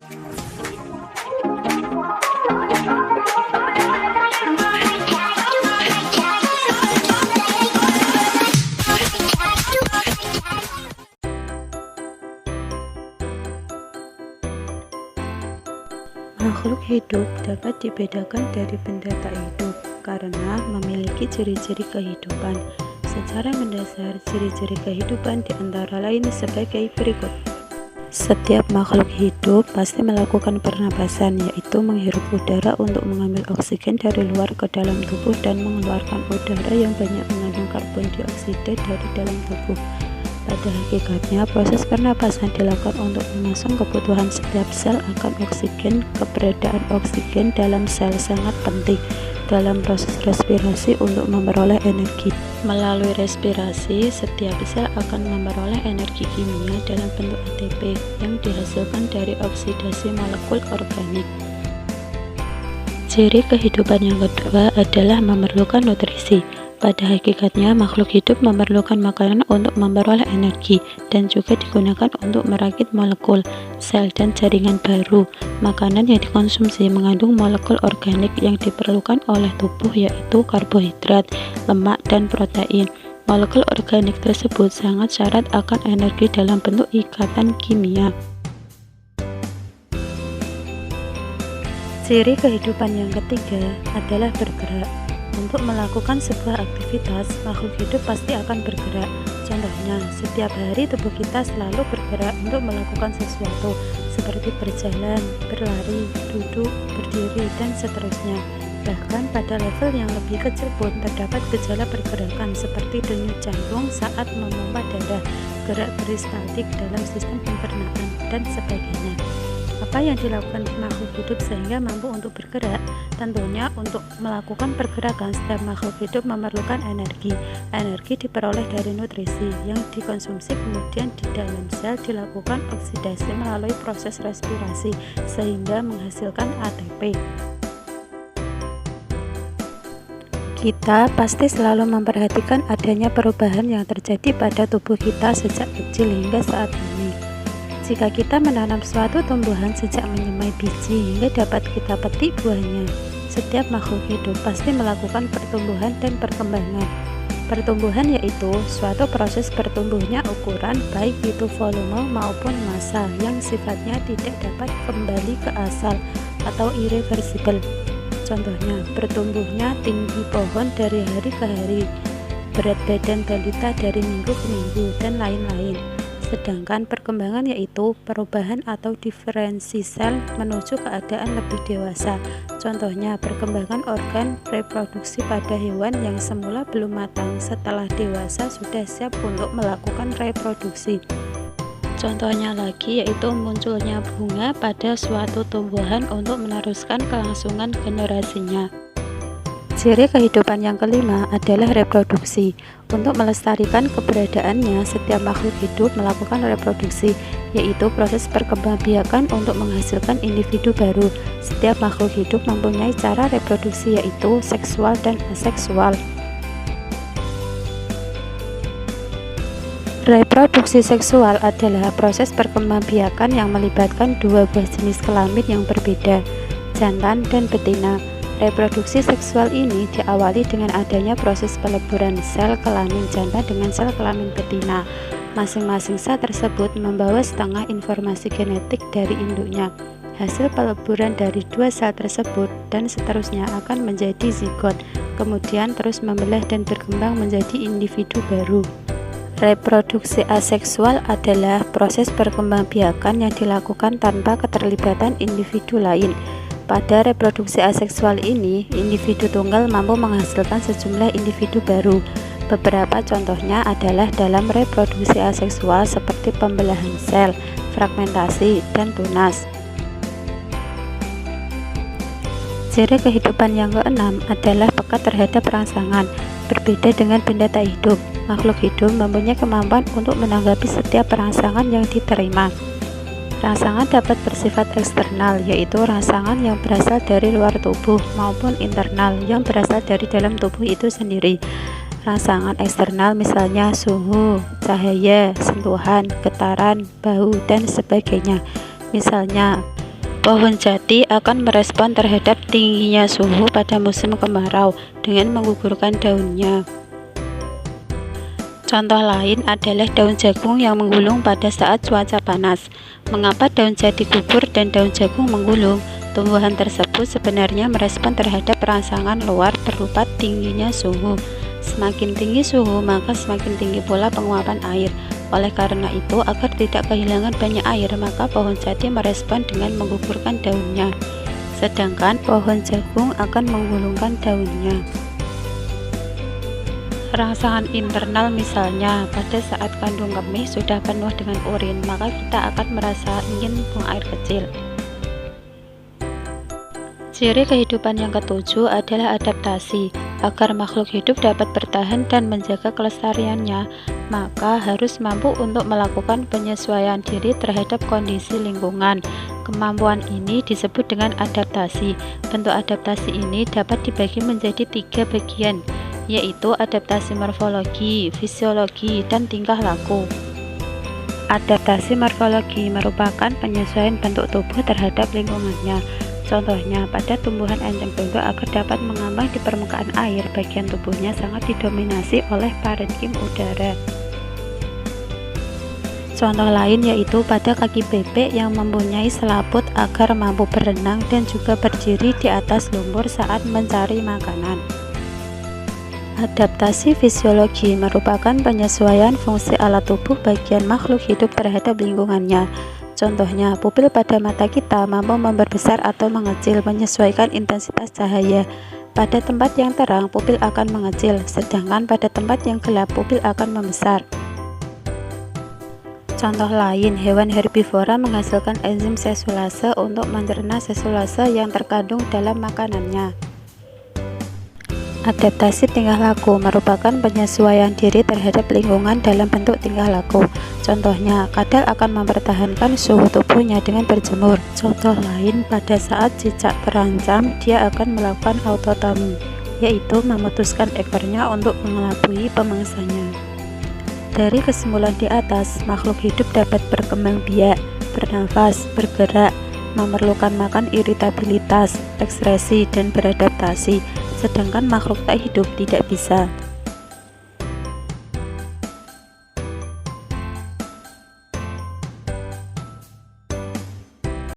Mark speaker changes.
Speaker 1: Makhluk hidup dapat dibedakan dari benda tak hidup karena memiliki ciri-ciri kehidupan. Secara mendasar, ciri-ciri kehidupan diantara lain sebagai berikut. Setiap makhluk hidup pasti melakukan pernapasan, yaitu menghirup udara untuk mengambil oksigen dari luar ke dalam tubuh dan mengeluarkan udara yang banyak mengandung karbon dioksida dari dalam tubuh. Pada hakikatnya, proses pernapasan dilakukan untuk memasang kebutuhan setiap sel akan oksigen. Keberadaan oksigen dalam sel sangat penting dalam proses respirasi untuk memperoleh energi. Melalui respirasi, setiap sel akan memperoleh energi kimia dalam bentuk ATP yang dihasilkan dari oksidasi molekul organik. Ciri kehidupan yang kedua adalah memerlukan nutrisi. Pada hakikatnya, makhluk hidup memerlukan makanan untuk memperoleh energi dan juga digunakan untuk merakit molekul, sel, dan jaringan baru. Makanan yang dikonsumsi mengandung molekul organik yang diperlukan oleh tubuh, yaitu karbohidrat, lemak, dan protein. Molekul organik tersebut sangat syarat akan energi dalam bentuk ikatan kimia. Ciri kehidupan yang ketiga adalah bergerak. Untuk melakukan sebuah aktivitas, makhluk hidup pasti akan bergerak. Contohnya, setiap hari tubuh kita selalu bergerak untuk melakukan sesuatu, seperti berjalan, berlari, duduk, berdiri, dan seterusnya. Bahkan pada level yang lebih kecil pun terdapat gejala pergerakan seperti denyut jantung saat memompa darah, gerak peristaltik dalam sistem pencernaan, dan sebagainya. Apa yang dilakukan makhluk hidup sehingga mampu untuk bergerak? Tentunya untuk melakukan pergerakan, setiap makhluk hidup memerlukan energi. Energi diperoleh dari nutrisi yang dikonsumsi, kemudian di dalam sel dilakukan oksidasi melalui proses respirasi sehingga menghasilkan ATP. Kita pasti selalu memperhatikan adanya perubahan yang terjadi pada tubuh kita sejak kecil hingga saat ini. Jika kita menanam suatu tumbuhan sejak menyemai biji hingga dapat kita petik buahnya, setiap makhluk hidup pasti melakukan pertumbuhan dan perkembangan. Pertumbuhan yaitu suatu proses bertumbuhnya ukuran, baik itu volume maupun massa, yang sifatnya tidak dapat kembali ke asal atau irreversible. Contohnya, bertumbuhnya tinggi pohon dari hari ke hari, berat badan balita dari minggu ke minggu, dan lain-lain. Sedangkan perkembangan yaitu perubahan atau diferensi sel menuju keadaan lebih dewasa. Contohnya, perkembangan organ reproduksi pada hewan yang semula belum matang, setelah dewasa sudah siap untuk melakukan reproduksi. Contohnya lagi yaitu munculnya bunga pada suatu tumbuhan untuk meneruskan kelangsungan generasinya. Ciri kehidupan yang kelima adalah reproduksi. Untuk melestarikan keberadaannya, setiap makhluk hidup melakukan reproduksi, yaitu proses perkembangbiakan untuk menghasilkan individu baru. Setiap makhluk hidup mempunyai cara reproduksi, yaitu seksual dan aseksual. Reproduksi seksual adalah proses perkembangbiakan yang melibatkan dua buah jenis kelamin yang berbeda, jantan dan betina. Reproduksi seksual ini diawali dengan adanya proses peleburan sel kelamin jantan dengan sel kelamin betina. Masing-masing sel tersebut membawa setengah informasi genetik dari induknya. Hasil peleburan dari dua sel tersebut dan seterusnya akan menjadi zigot, kemudian terus membelah dan berkembang menjadi individu baru. Reproduksi aseksual adalah proses perkembangbiakan yang dilakukan tanpa keterlibatan individu lain. Pada reproduksi aseksual ini, individu tunggal mampu menghasilkan sejumlah individu baru. Beberapa contohnya adalah dalam reproduksi aseksual seperti pembelahan sel, fragmentasi, dan tunas. Ciri kehidupan yang keenam adalah peka terhadap rangsangan. Berbeda dengan benda tak hidup, makhluk hidup mempunyai kemampuan untuk menanggapi setiap rangsangan yang diterima. Rangsangan dapat bersifat eksternal, yaitu rangsangan yang berasal dari luar tubuh, maupun internal yang berasal dari dalam tubuh itu sendiri. Rangsangan eksternal misalnya suhu, cahaya, sentuhan, getaran, bau, dan sebagainya. Misalnya, Pohon jati akan merespon terhadap tingginya suhu pada musim kemarau dengan menggugurkan daunnya. Contoh lain adalah daun jagung yang menggulung pada saat cuaca panas. Mengapa daun jati gugur dan daun jagung menggulung? Tumbuhan tersebut sebenarnya merespon terhadap rangsangan luar berupa tingginya suhu. Semakin tinggi suhu, maka semakin tinggi pula penguapan air. Oleh karena itu, agar tidak kehilangan banyak air, maka pohon jati merespon dengan menggugurkan daunnya. Sedangkan pohon jagung akan menggulungkan daunnya. Rangsangan internal misalnya, pada saat kandung kemih sudah penuh dengan urin, maka kita akan merasa ingin buang air kecil. Ciri kehidupan yang ketujuh adalah adaptasi. Agar makhluk hidup dapat bertahan dan menjaga kelestariannya, maka harus mampu untuk melakukan penyesuaian diri terhadap kondisi lingkungan. Kemampuan ini disebut dengan adaptasi. Bentuk adaptasi ini dapat dibagi menjadi 3 bagian, yaitu adaptasi morfologi, fisiologi, dan tingkah laku. Adaptasi morfologi merupakan penyesuaian bentuk tubuh terhadap lingkungannya. Contohnya, pada tumbuhan enceng gondok agar dapat mengambang di permukaan air, bagian tubuhnya sangat didominasi oleh parenkim udara. Contoh lain yaitu pada kaki bebek yang mempunyai selaput agar mampu berenang dan juga berdiri di atas lumpur saat mencari makanan. Adaptasi fisiologi merupakan penyesuaian fungsi alat tubuh bagian makhluk hidup terhadap lingkungannya. Contohnya, pupil pada mata kita mampu memperbesar atau mengecil menyesuaikan intensitas cahaya. Pada tempat yang terang, pupil akan mengecil, sedangkan pada tempat yang gelap, pupil akan membesar. Contoh lain, hewan herbivora menghasilkan enzim sesulase untuk mencerna sesulase yang terkandung dalam makanannya. Adaptasi tingkah laku merupakan penyesuaian diri terhadap lingkungan dalam bentuk tingkah laku. Contohnya, kadal akan mempertahankan suhu tubuhnya dengan berjemur. Contoh lain, pada saat cicak terancam, dia akan melakukan autotomi, yaitu memutuskan ekornya untuk mengelabui pemangsanya. Dari kesimpulan di atas, makhluk hidup dapat berkembang biak, bernafas, bergerak, memerlukan makan iritabilitas, ekspresi, dan beradaptasi. Sedangkan makhluk tak hidup tidak bisa.